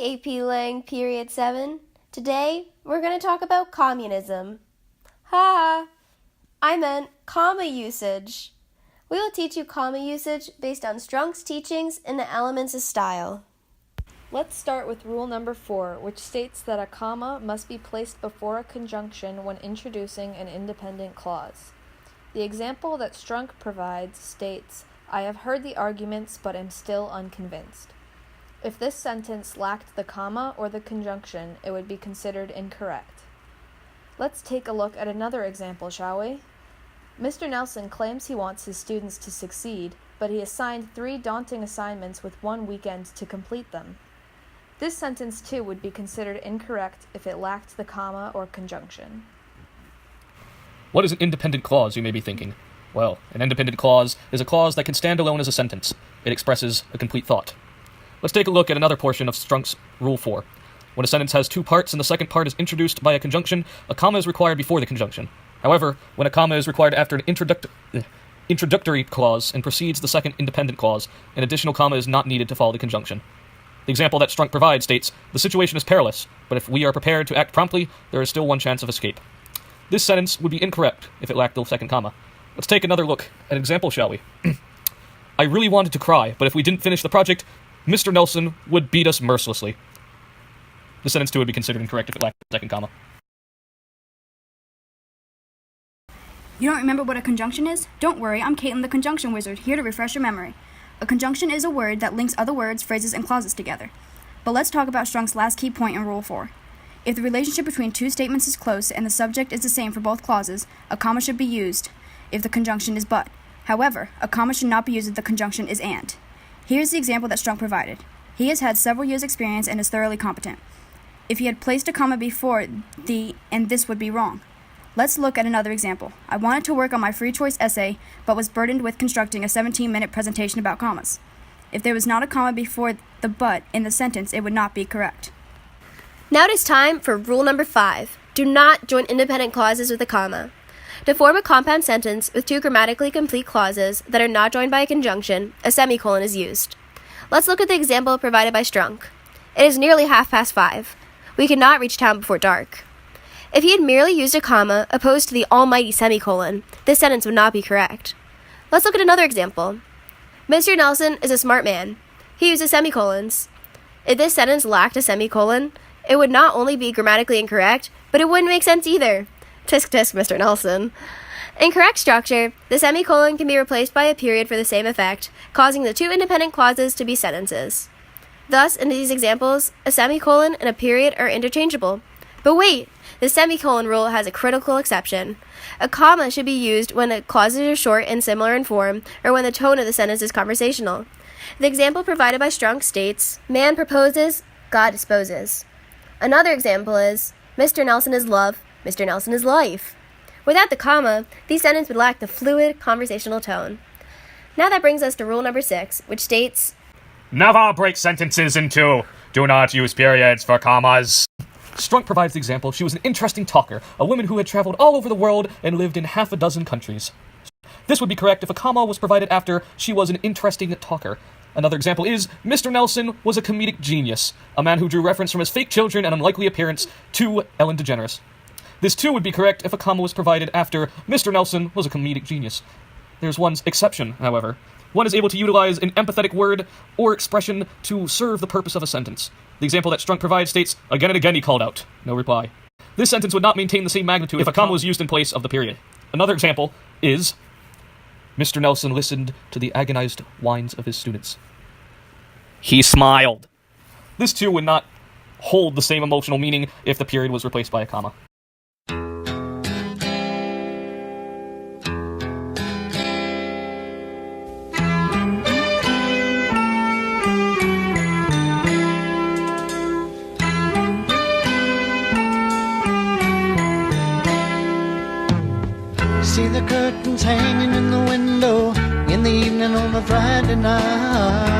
AP Lang Period 7. Today, we're going to talk about communism. Ha! I meant comma usage. We will teach you comma usage based on Strunk's teachings in the Elements of Style. Let's start with rule number 4, which states that a comma must be placed before a conjunction when introducing an independent clause. The example that Strunk provides states, "I have heard the arguments but am still unconvinced." If this sentence lacked the comma or the conjunction, it would be considered incorrect. Let's take a look at another example, shall we? Mr. Nelson claims he wants his students to succeed, but he assigned 3 daunting assignments with 1 weekend to complete them. This sentence, too, would be considered incorrect if it lacked the comma or conjunction. What is an independent clause, you may be thinking? Well, an independent clause is a clause that can stand alone as a sentence. It expresses a complete thought. Let's take a look at another portion of Strunk's Rule 4. When a sentence has 2 parts and the second part is introduced by a conjunction, a comma is required before the conjunction. However, when a comma is required after an introductory clause and precedes the second independent clause, an additional comma is not needed to follow the conjunction. The example that Strunk provides states, "The situation is perilous, but if we are prepared to act promptly, there is still one chance of escape." This sentence would be incorrect if it lacked the second comma. Let's take another look at an example, shall we? "I really wanted to cry, but if we didn't finish the project, Mr. Nelson would beat us mercilessly." The sentence, too, would be considered incorrect if it lacked the second comma. You don't remember what a conjunction is? Don't worry, I'm Caitlin the Conjunction Wizard, here to refresh your memory. A conjunction is a word that links other words, phrases, and clauses together. But let's talk about Strunk's last key point in Rule 4. If the relationship between 2 statements is close and the subject is the same for both clauses, a comma should be used if the conjunction is but. However, a comma should not be used if the conjunction is and. Here's the example that Strunk provided. He has had several years' experience and is thoroughly competent. If he had placed a comma before the and this would be wrong. Let's look at another example. I wanted to work on my free choice essay, but was burdened with constructing a 17-minute presentation about commas. If there was not a comma before the but in the sentence, it would not be correct. Now it is time for rule number 5. Do not join independent clauses with a comma. To form a compound sentence with 2 grammatically complete clauses that are not joined by a conjunction, a semicolon is used. Let's look at the example provided by Strunk. It is nearly 5:30. We cannot reach town before dark. If he had merely used a comma opposed to the almighty semicolon, this sentence would not be correct. Let's look at another example. Mr. Nelson is a smart man. He uses semicolons. If this sentence lacked a semicolon, it would not only be grammatically incorrect, but it wouldn't make sense either. Tisk tisk, Mr. Nelson. In correct structure, the semicolon can be replaced by a period for the same effect, causing the 2 independent clauses to be sentences. Thus, in these examples, a semicolon and a period are interchangeable. But wait! The semicolon rule has a critical exception. A comma should be used when the clauses are short and similar in form, or when the tone of the sentence is conversational. The example provided by Strunk states, "Man proposes, God disposes." Another example is, "Mr. Nelson is love, Mr. Nelson is life." Without the comma, these sentences would lack the fluid conversational tone. Now that brings us to rule number 6, which states, Never break sentences in 2. Do not use periods for commas. Strunk provides the example. She was an interesting talker, a woman who had traveled all over the world and lived in half a dozen countries. This would be correct if a comma was provided after she was an interesting talker. Another example is, Mr. Nelson was a comedic genius, a man who drew reference from his fake children and unlikely appearance to Ellen DeGeneres. This too would be correct if a comma was provided after Mr. Nelson was a comedic genius. There's one exception, however. One is able to utilize an empathetic word or expression to serve the purpose of a sentence. The example that Strunk provides states, "Again and again he called out." No reply. This sentence would not maintain the same magnitude if a comma was used in place of the period. Another example is, Mr. Nelson listened to the agonized whines of his students. He smiled. This too would not hold the same emotional meaning if the period was replaced by a comma. See the curtains hanging in the window in the evening on a Friday night.